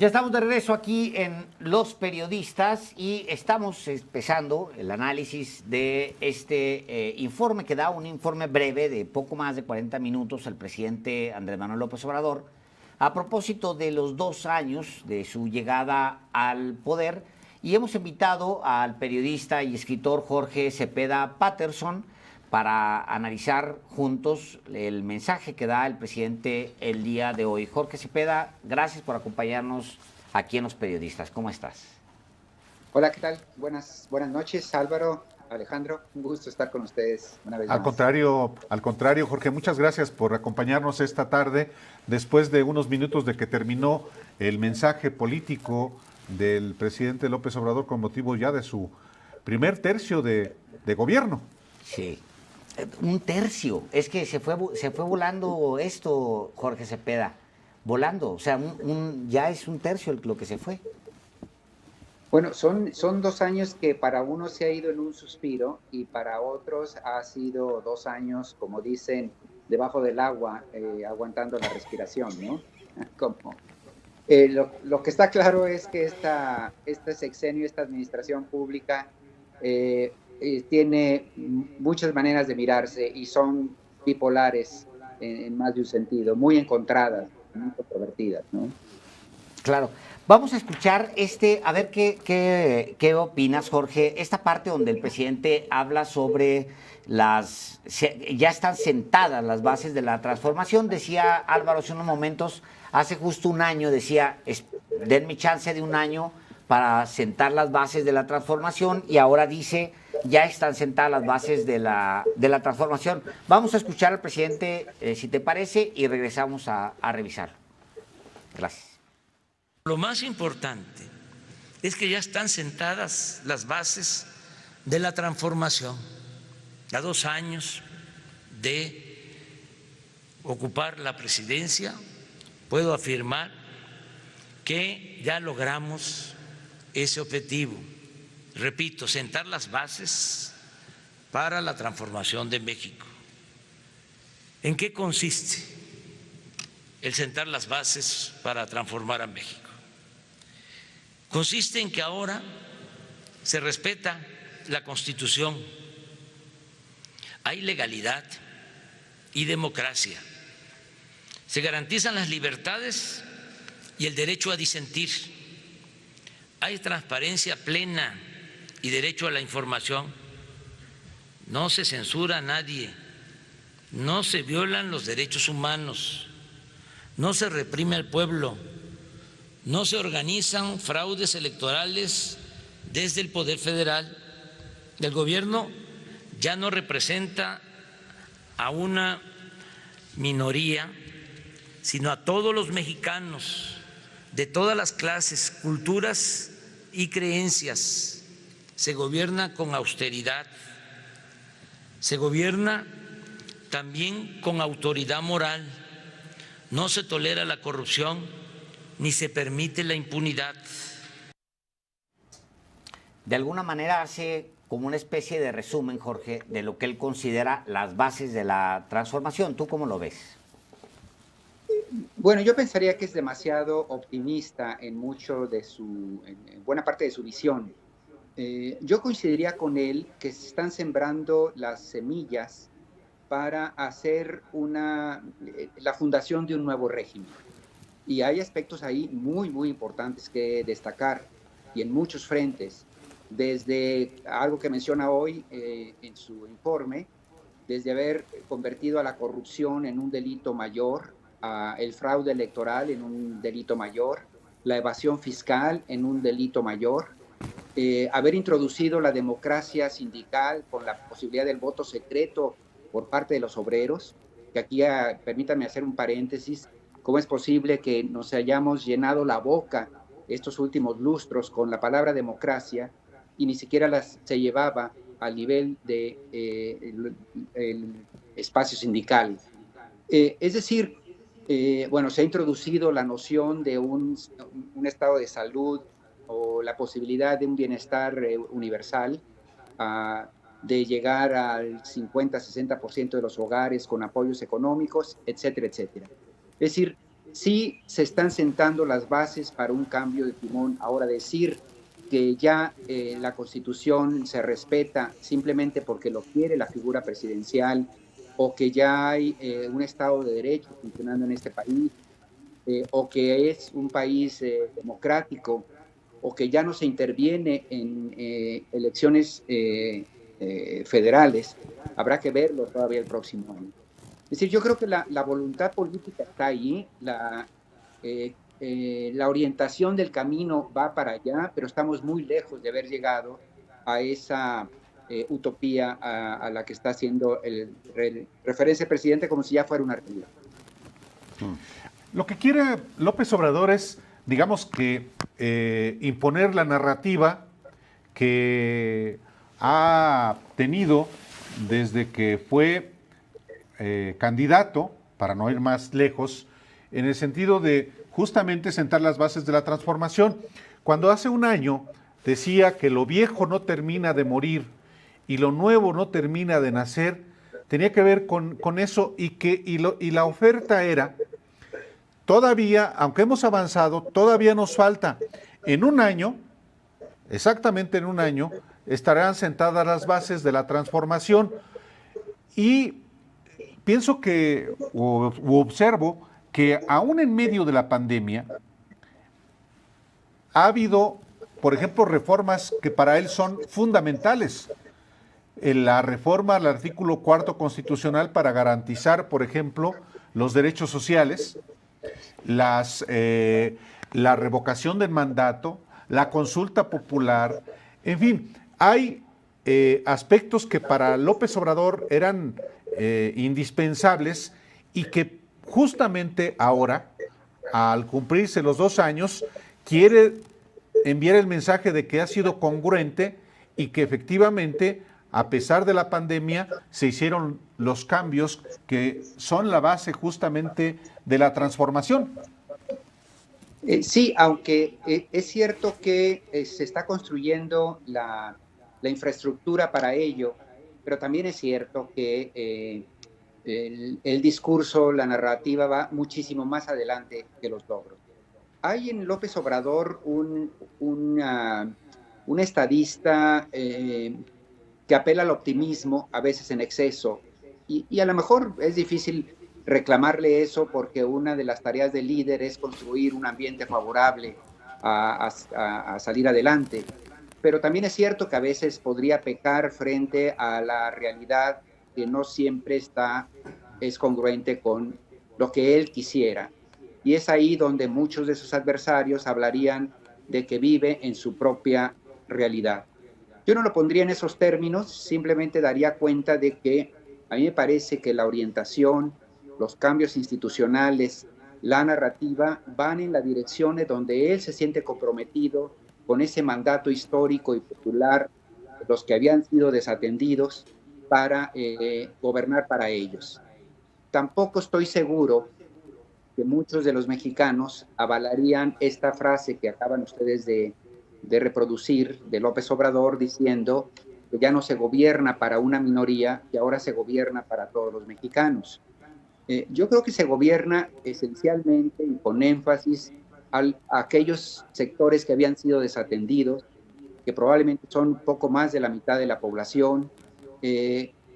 Ya estamos de regreso aquí en Los Periodistas y estamos empezando el análisis de este informe que da un informe breve de poco más de 40 minutos el presidente Andrés Manuel López Obrador a propósito de los 2 años de su llegada al poder, y hemos invitado al periodista y escritor Jorge Cepeda Patterson para analizar juntos el mensaje que da el presidente el día de hoy. Jorge Cepeda, gracias por acompañarnos aquí en Los Periodistas. ¿Cómo estás? Hola, ¿qué tal? Buenas noches, Álvaro, Alejandro. Un gusto estar con ustedes una vez Al más. contrario, Jorge, muchas gracias por acompañarnos esta tarde, después de unos minutos de que terminó el mensaje político del presidente López Obrador con motivo ya de su primer tercio de gobierno. Sí. Un tercio. Es que se fue volando esto, Jorge Cepeda. Volando. O sea, ya es un tercio lo que se fue. Bueno, son 2 años que para unos se ha ido en un suspiro y para otros ha sido 2 años, como dicen, debajo del agua, aguantando la respiración, ¿no? Como, lo que está claro es que este sexenio, esta administración pública, tiene muchas maneras de mirarse y son bipolares en más de un sentido, muy encontradas, muy controvertidas, ¿no? Claro. Vamos a escuchar a ver qué opinas, Jorge, esta parte donde el presidente habla sobre ya están sentadas las bases de la transformación. Decía Álvaro hace unos momentos, hace justo un año, decía, denme chance de un año para sentar las bases de la transformación, y ahora dice, ya están sentadas las bases de la transformación. Vamos a escuchar al presidente, si te parece, y regresamos a revisarlo. Gracias. Lo más importante es que ya están sentadas las bases de la transformación. A 2 años de ocupar la presidencia, puedo afirmar que ya logramos ese objetivo. Repito, sentar las bases para la transformación de México. ¿En qué consiste el sentar las bases para transformar a México? Consiste en que ahora se respeta la Constitución, hay legalidad y democracia, se garantizan las libertades y el derecho a disentir, hay transparencia plena y derecho a la información, no se censura a nadie, no se violan los derechos humanos, no se reprime al pueblo, no se organizan fraudes electorales desde el Poder Federal. El gobierno ya no representa a una minoría, sino a todos los mexicanos de todas las clases, culturas y creencias. Se gobierna con austeridad, se gobierna también con autoridad moral, no se tolera la corrupción ni se permite la impunidad. De alguna manera hace como una especie de resumen, Jorge, de lo que él considera las bases de la transformación. ¿Tú cómo lo ves? Bueno, yo pensaría que es demasiado optimista en buena parte de su visión. Yo coincidiría con él que se están sembrando las semillas para hacer la fundación de un nuevo régimen. Y hay aspectos ahí muy, muy importantes que destacar, y en muchos frentes, desde algo que menciona hoy en su informe, desde haber convertido a la corrupción en un delito mayor, el fraude electoral en un delito mayor, la evasión fiscal en un delito mayor, haber introducido la democracia sindical con la posibilidad del voto secreto por parte de los obreros, que aquí, permítanme hacer un paréntesis, ¿cómo es posible que nos hayamos llenado la boca estos últimos lustros con la palabra democracia y ni siquiera se llevaba al nivel de el espacio sindical? Es decir, bueno, se ha introducido la noción de un estado de salud o la posibilidad de un bienestar universal, de llegar al 50-60% de los hogares con apoyos económicos, etcétera, etcétera. Es decir, sí se están sentando las bases para un cambio de timón. Ahora decir que ya la Constitución se respeta simplemente porque lo quiere la figura presidencial, o que ya hay un Estado de Derecho funcionando en este país, o que es un país democrático, o que ya no se interviene en elecciones federales, habrá que verlo todavía el próximo año. Es decir, yo creo que la voluntad política está ahí, la orientación del camino va para allá, pero estamos muy lejos de haber llegado a esa utopía a la que está haciendo referencia el presidente, como si ya fuera una realidad. Lo que quiere López Obrador es, digamos que, imponer la narrativa que ha tenido desde que fue candidato, para no ir más lejos, en el sentido de justamente sentar las bases de la transformación. Cuando hace un año decía que lo viejo no termina de morir y lo nuevo no termina de nacer, tenía que ver con eso, y la oferta era, todavía, aunque hemos avanzado, todavía nos falta. En un año, exactamente en un año, estarán sentadas las bases de la transformación. Y pienso que, u observo, que aún en medio de la pandemia ha habido, por ejemplo, reformas que para él son fundamentales. La reforma al artículo 4 constitucional para garantizar, por ejemplo, los derechos sociales, la revocación del mandato, la consulta popular, en fin, hay aspectos que para López Obrador eran indispensables y que justamente ahora, al cumplirse los 2 años, quiere enviar el mensaje de que ha sido congruente y que efectivamente, a pesar de la pandemia, se hicieron los cambios que son la base justamente de la transformación. Sí, aunque es cierto que se está construyendo la infraestructura para ello, pero también es cierto que el discurso, la narrativa va muchísimo más adelante que los logros. Hay en López Obrador un estadista que apela al optimismo, a veces en exceso, y a lo mejor es difícil reclamarle eso porque una de las tareas del líder es construir un ambiente favorable a salir adelante. Pero también es cierto que a veces podría pecar frente a la realidad que no siempre es congruente con lo que él quisiera. Y es ahí donde muchos de sus adversarios hablarían de que vive en su propia realidad. Yo no lo pondría en esos términos, simplemente daría cuenta de que a mí me parece que la orientación, los cambios institucionales, la narrativa van en la dirección de donde él se siente comprometido con ese mandato histórico y popular de los que habían sido desatendidos para gobernar para ellos. Tampoco estoy seguro que muchos de los mexicanos avalarían esta frase que acaban ustedes de reproducir de López Obrador diciendo que ya no se gobierna para una minoría, que ahora se gobierna para todos los mexicanos. Yo creo que se gobierna esencialmente y con énfasis a aquellos sectores que habían sido desatendidos, que probablemente son poco más de la mitad de la población,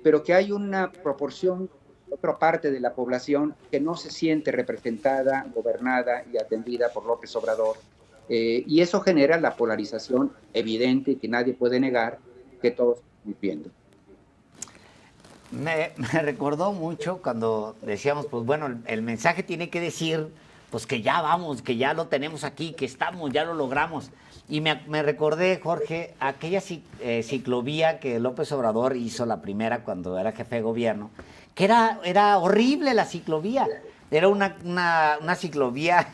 pero que hay una proporción, otra parte de la población que no se siente representada, gobernada y atendida por López Obrador. Y eso genera la polarización evidente que nadie puede negar que todos estamos viendo. Me recordó mucho cuando decíamos, pues bueno, el mensaje tiene que decir, pues que ya vamos, que ya lo tenemos aquí, que estamos, ya lo logramos. Y me recordé, Jorge, aquella ciclovía que López Obrador hizo, la primera cuando era jefe de gobierno, que era horrible la ciclovía. Era una ciclovía...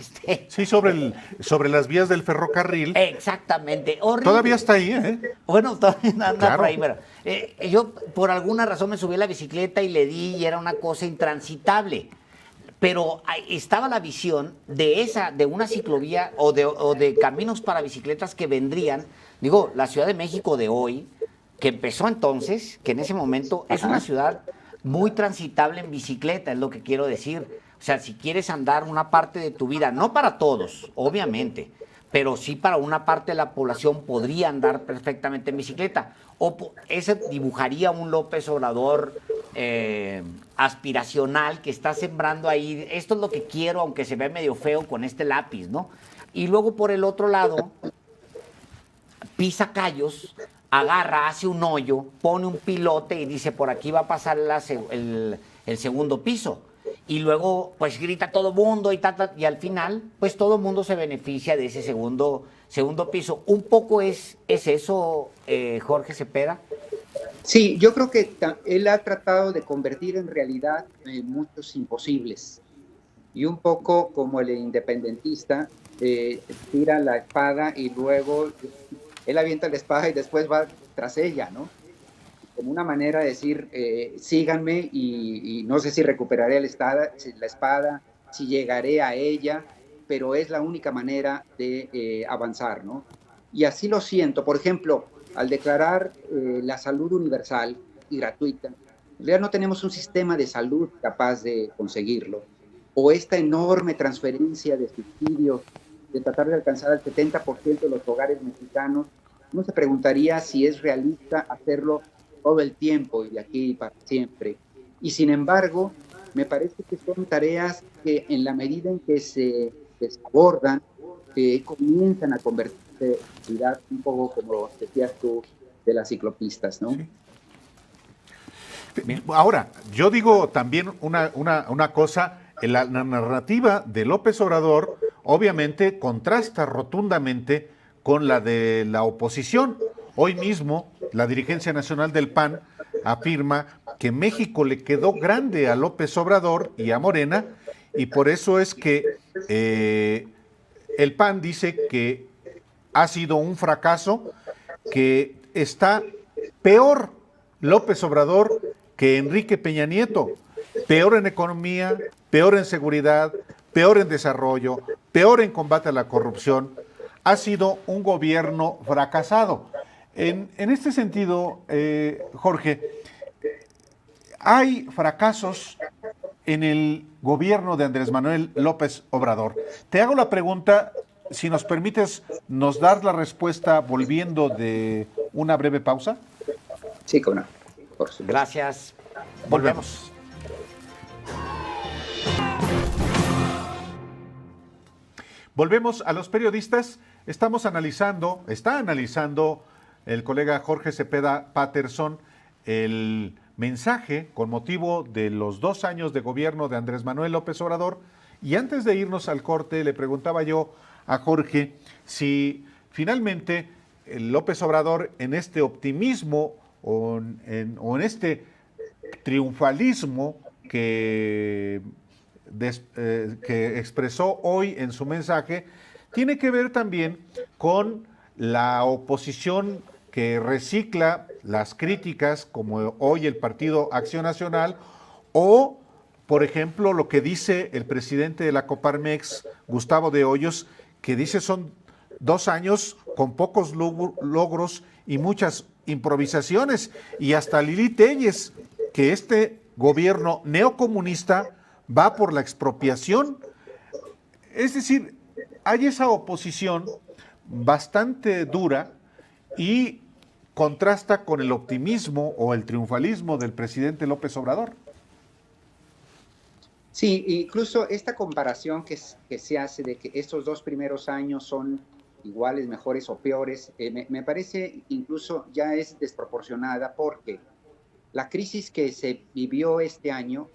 Sí, sobre las vías del ferrocarril. Exactamente, horrible. Todavía está ahí, ¿eh? Bueno, todavía anda claro. Por ahí, pero yo por alguna razón me subí a la bicicleta y le di y era una cosa intransitable. Pero estaba la visión de una ciclovía o de caminos para bicicletas que vendrían, digo, la Ciudad de México de hoy, que empezó entonces, que en ese momento es una ciudad muy transitable en bicicleta, es lo que quiero decir. O O sea, si quieres andar una parte de tu vida, no para todos, obviamente, pero sí para una parte de la población podría andar perfectamente en bicicleta. Ese dibujaría un López Obrador aspiracional que está sembrando ahí. Esto es lo que quiero, aunque se ve medio feo con este lápiz, ¿no? Y luego por el otro lado, pisa callos, agarra, hace un hoyo, pone un pilote y dice, por aquí va a pasar el segundo piso. Y luego, pues grita todo mundo y al final, pues todo mundo se beneficia de ese segundo piso. Un poco es eso, Jorge Cepeda. Sí, yo creo que él ha tratado de convertir en realidad muchos imposibles. Y un poco como el independentista, tira la espada y luego él avienta la espada y después va tras ella, ¿no? Como una manera de decir, síganme y no sé si recuperaré la espada, si llegaré a ella, pero es la única manera de avanzar, ¿no? Y así lo siento. Por ejemplo, al declarar la salud universal y gratuita, en realidad no tenemos un sistema de salud capaz de conseguirlo. O esta enorme transferencia de subsidios, de tratar de alcanzar al 70% de los hogares mexicanos, uno se preguntaría si es realista hacerlo todo el tiempo y de aquí para siempre. Y sin embargo, me parece que son tareas que en la medida en que se abordan, comienzan a convertirse en realidad, un poco como decías tú, de las ciclopistas, ¿no? Sí. Ahora, yo digo también una cosa, la narrativa de López Obrador obviamente contrasta rotundamente con la de la oposición. Hoy mismo, la dirigencia nacional del PAN afirma que México le quedó grande a López Obrador y a Morena, y por eso es que el PAN dice que ha sido un fracaso, que está peor López Obrador que Enrique Peña Nieto, peor en economía, peor en seguridad, peor en desarrollo, peor en combate a la corrupción. Ha sido un gobierno fracasado. En este sentido, Jorge, hay fracasos en el gobierno de Andrés Manuel López Obrador. Te hago la pregunta, si nos permites, ¿nos das la respuesta volviendo de una breve pausa? Sí, cómo no. Por supuesto. Gracias. Volvemos. Volvemos a los periodistas. Está analizando el colega Jorge Cepeda Patterson el mensaje con motivo de los 2 años de gobierno de Andrés Manuel López Obrador. Y antes de irnos al corte, le preguntaba yo a Jorge si finalmente López Obrador, en este optimismo o en este triunfalismo que expresó hoy en su mensaje, tiene que ver también con la oposición que recicla las críticas, como hoy el Partido Acción Nacional, o, por ejemplo, lo que dice el presidente de la Coparmex, Gustavo de Hoyos, que dice son 2 años con pocos logros y muchas improvisaciones, y hasta Lili Téllez, que este gobierno neocomunista va por la expropiación. Es decir, hay esa oposición bastante dura y contrasta con el optimismo o el triunfalismo del presidente López Obrador. Sí, incluso esta comparación que se hace de que estos 2 primeros años son iguales, mejores o peores, me parece incluso ya es desproporcionada, porque la crisis que se vivió este año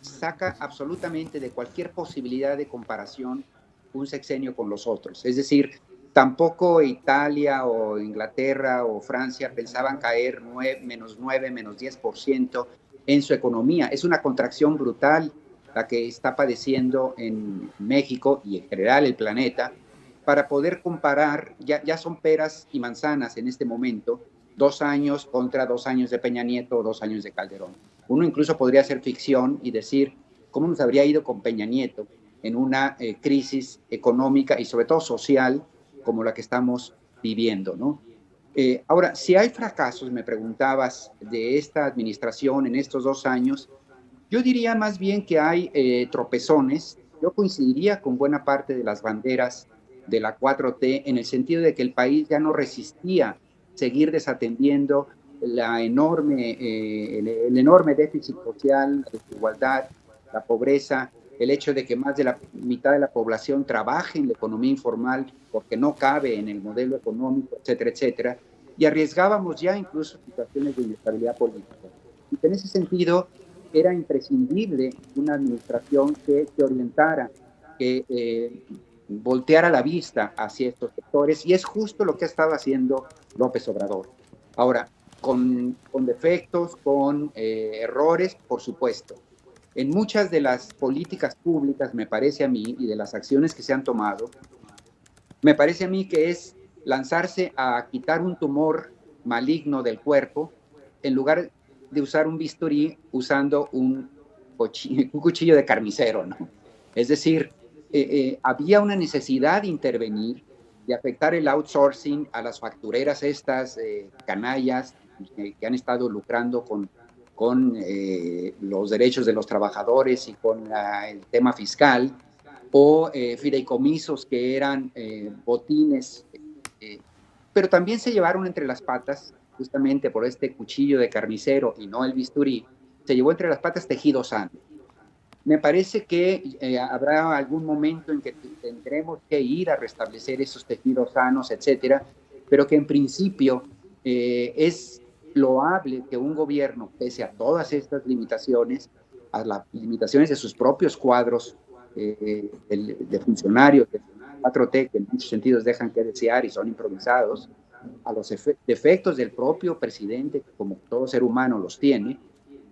saca absolutamente de cualquier posibilidad de comparación un sexenio con los otros. Es decir, tampoco Italia o Inglaterra o Francia pensaban caer menos 9, menos 10% en su economía. Es una contracción brutal la que está padeciendo en México y en general el planeta. Para poder comparar, ya son peras y manzanas en este momento, 2 años contra 2 años de Peña Nieto o 2 años de Calderón. Uno incluso podría hacer ficción y decir cómo nos habría ido con Peña Nieto en una crisis económica y sobre todo social como la que estamos viviendo, ¿no? Ahora, si hay fracasos, me preguntabas, de esta administración en estos 2 años, Yo diría más bien que hay tropezones. Yo coincidiría con buena parte de las banderas de la 4T en el sentido de que el país ya no resistía seguir desatendiendo el enorme déficit social, la desigualdad, la pobreza, el hecho de que más de la mitad de la población trabaje en la economía informal porque no cabe en el modelo económico, etcétera, etcétera, y arriesgábamos ya incluso situaciones de inestabilidad política. Y en ese sentido, era imprescindible una administración que se orientara, que volteara la vista hacia estos sectores, y es justo lo que ha estado haciendo López Obrador. Ahora, con defectos, con errores, por supuesto. En muchas de las políticas públicas, me parece a mí, y de las acciones que se han tomado, me parece a mí que es lanzarse a quitar un tumor maligno del cuerpo en lugar de usar un bisturí usando un cuchillo de carnicero, ¿no? Es decir, había una necesidad de intervenir, de afectar el outsourcing a las factureras estas canallas que han estado lucrando con los derechos de los trabajadores y con el tema fiscal, o fideicomisos que eran botines, pero también se llevaron entre las patas, justamente por este cuchillo de carnicero y no el bisturí, se llevó entre las patas tejido sano. Me parece que habrá algún momento en que tendremos que ir a restablecer esos tejidos sanos, etcétera, pero que en principio es loable que un gobierno, pese a todas estas limitaciones, a las limitaciones de sus propios cuadros de funcionarios de 4T, que en muchos sentidos dejan que desear y son improvisados, a los defectos del propio presidente, que como todo ser humano los tiene.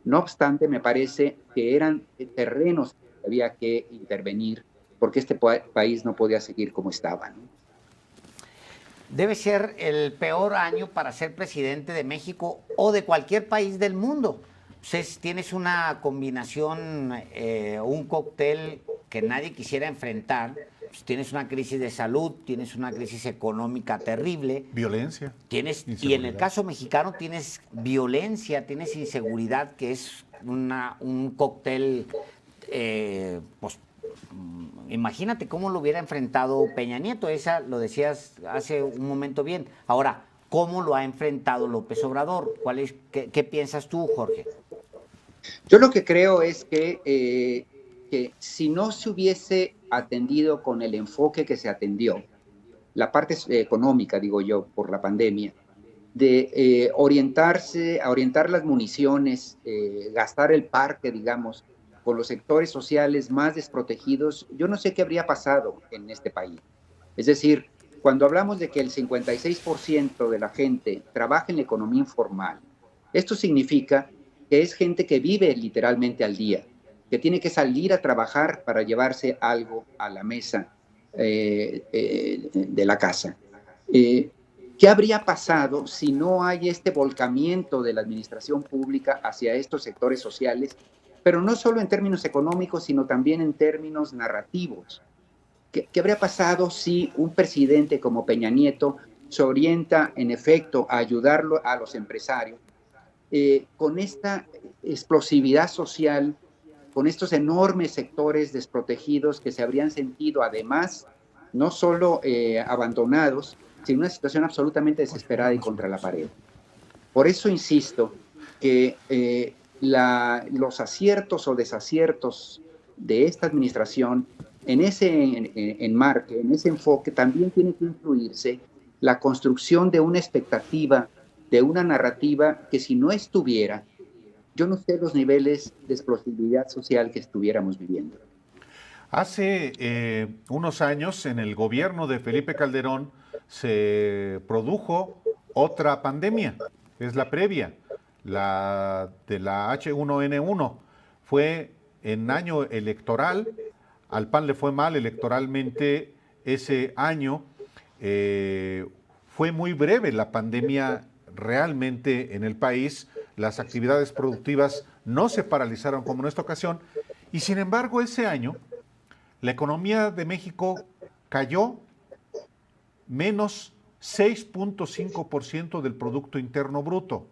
No obstante, me parece que eran terrenos que había que intervenir, porque este país no podía seguir como estaba, ¿no? Debe ser el peor año para ser presidente de México o de cualquier país del mundo. Entonces, tienes una combinación, un cóctel que nadie quisiera enfrentar. Pues tienes una crisis de salud, tienes una crisis económica terrible. Violencia. Y en el caso mexicano tienes violencia, tienes inseguridad, que es un cóctel, pues imagínate cómo lo hubiera enfrentado Peña Nieto. Esa lo decías hace un momento bien. Ahora, ¿cómo lo ha enfrentado López Obrador? ¿Qué piensas tú, Jorge? Yo lo que creo es que si no se hubiese atendido con el enfoque que se atendió, la parte económica, digo yo, por la pandemia, de orientar las municiones, gastar el parque, digamos, con los sectores sociales más desprotegidos, yo no sé qué habría pasado en este país. Es decir, cuando hablamos de que el 56% de la gente trabaja en la economía informal, esto significa que es gente que vive literalmente al día, que tiene que salir a trabajar para llevarse algo a la mesa de la casa. ¿Qué habría pasado si no hay este volcamiento de la administración pública hacia estos sectores sociales, pero no solo en términos económicos, sino también en términos narrativos? ¿Qué habría pasado si un presidente como Peña Nieto se orienta, en efecto, a ayudarlo a los empresarios con esta explosividad social, con estos enormes sectores desprotegidos que se habrían sentido, además, no solo abandonados, sino una situación absolutamente desesperada y contra la pared? Por eso insisto que los aciertos o desaciertos de esta administración, en ese enmarque, en ese enfoque, también tiene que incluirse la construcción de una expectativa, de una narrativa que, si no estuviera, yo no sé los niveles de explosividad social que estuviéramos viviendo. Hace unos años, en el gobierno de Felipe Calderón, se produjo otra pandemia, es la previa, la de la H1N1. Fue en año electoral, al PAN le fue mal electoralmente ese año. Fue muy breve la pandemia realmente en el país, las actividades productivas no se paralizaron como en esta ocasión, y sin embargo ese año la economía de México cayó menos 6.5% del Producto Interno Bruto.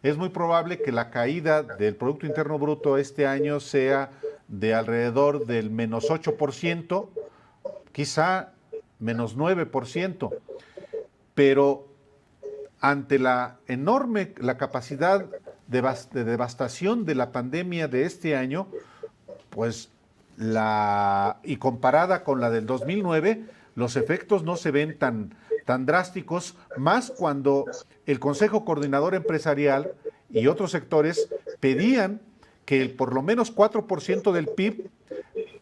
es muy probable que la caída del Producto Interno Bruto este año sea de alrededor del -8%, quizá -9%, pero ante la capacidad de devastación de la pandemia de este año, pues y comparada con la del 2009, los efectos no se ven tan drásticos, más cuando el Consejo Coordinador Empresarial y otros sectores pedían que por lo menos 4% del PIB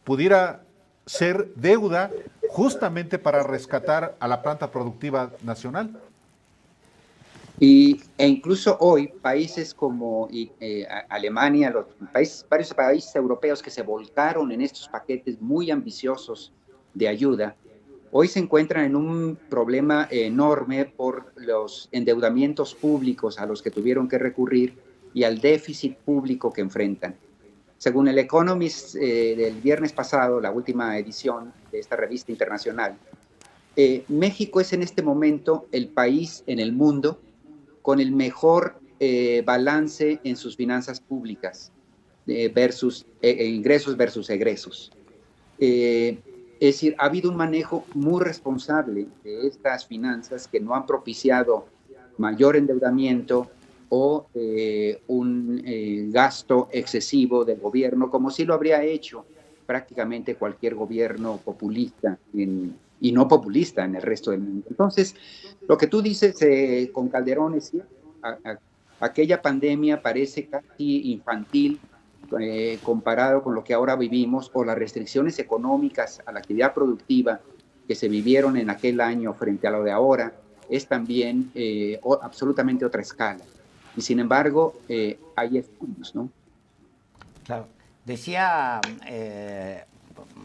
pudiera ser deuda justamente para rescatar a la planta productiva nacional. E incluso hoy países como Alemania, varios países europeos que se volcaron en estos paquetes muy ambiciosos de ayuda, hoy se encuentran en un problema enorme por los endeudamientos públicos a los que tuvieron que recurrir y al déficit público que enfrentan. Según el Economist del viernes pasado, la última edición de esta revista internacional, México es en este momento el país en el mundo con el mejor balance en sus finanzas públicas, versus ingresos versus egresos. Es decir, ha habido un manejo muy responsable de estas finanzas que no han propiciado mayor endeudamiento o un gasto excesivo del gobierno, como sí lo habría hecho prácticamente cualquier gobierno populista y no populista en el resto del mundo. Entonces, lo que tú dices con Calderón es cierto. Aquella pandemia parece casi infantil comparado con lo que ahora vivimos, o las restricciones económicas a la actividad productiva que se vivieron en aquel año frente a lo de ahora, es también absolutamente otra escala. Y sin embargo, hay estudios, ¿no? Claro. Decía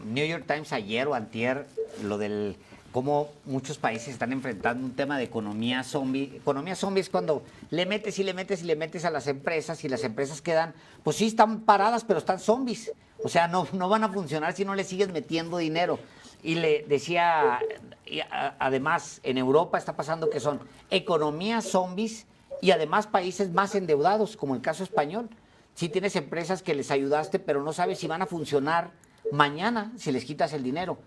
New York Times ayer o antier lo del cómo muchos países están enfrentando un tema de economía zombie. Economía zombie es cuando le metes y le metes y le metes a las empresas y las empresas quedan, pues sí, están paradas, pero están zombies. O sea, no van a funcionar si no le sigues metiendo dinero. Y le decía, además, en Europa está pasando que son economías zombies y además países más endeudados, como el caso español. Sí tienes empresas que les ayudaste, pero no sabes si van a funcionar mañana si les quitas el dinero.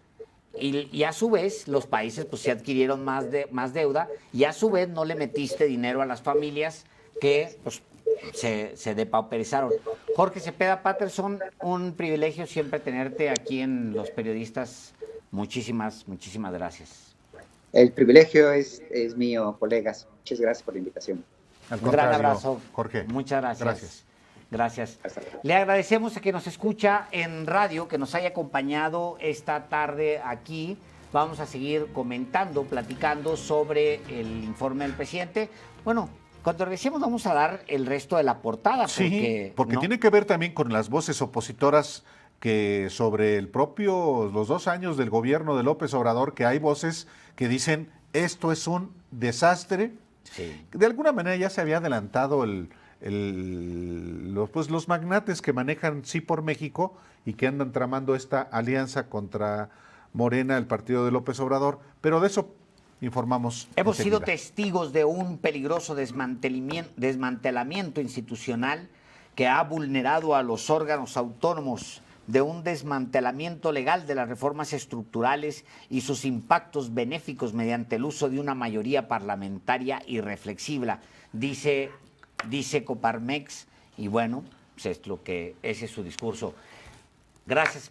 Y a su vez, los países pues se adquirieron más deuda y a su vez no le metiste dinero a las familias que pues, se depauperizaron. Jorge Cepeda Patterson, un privilegio siempre tenerte aquí en Los Periodistas. Muchísimas gracias. El privilegio es mío, colegas. Muchas gracias por la invitación. Un gran abrazo, Jorge. Muchas gracias. Gracias. Hasta luego. Le agradecemos a que nos escucha en radio, que nos haya acompañado esta tarde aquí. Vamos a seguir comentando, platicando sobre el informe del presidente. Bueno, cuando regresemos vamos a dar el resto de la portada. Porque ¿no? tiene que ver también con las voces opositoras que sobre los 2 años del gobierno de López Obrador, que hay voces que dicen esto es un desastre. Sí. De alguna manera ya se había adelantado los magnates que manejan Sí por México y que andan tramando esta alianza contra Morena, el partido de López Obrador, pero de eso informamos. Hemos enseguida. sido testigos de un peligroso desmantelamiento institucional que ha vulnerado a los órganos autónomos, de un desmantelamiento legal de las reformas estructurales y sus impactos benéficos mediante el uso de una mayoría parlamentaria irreflexible, dice Coparmex, y bueno, pues ese es su discurso. Gracias.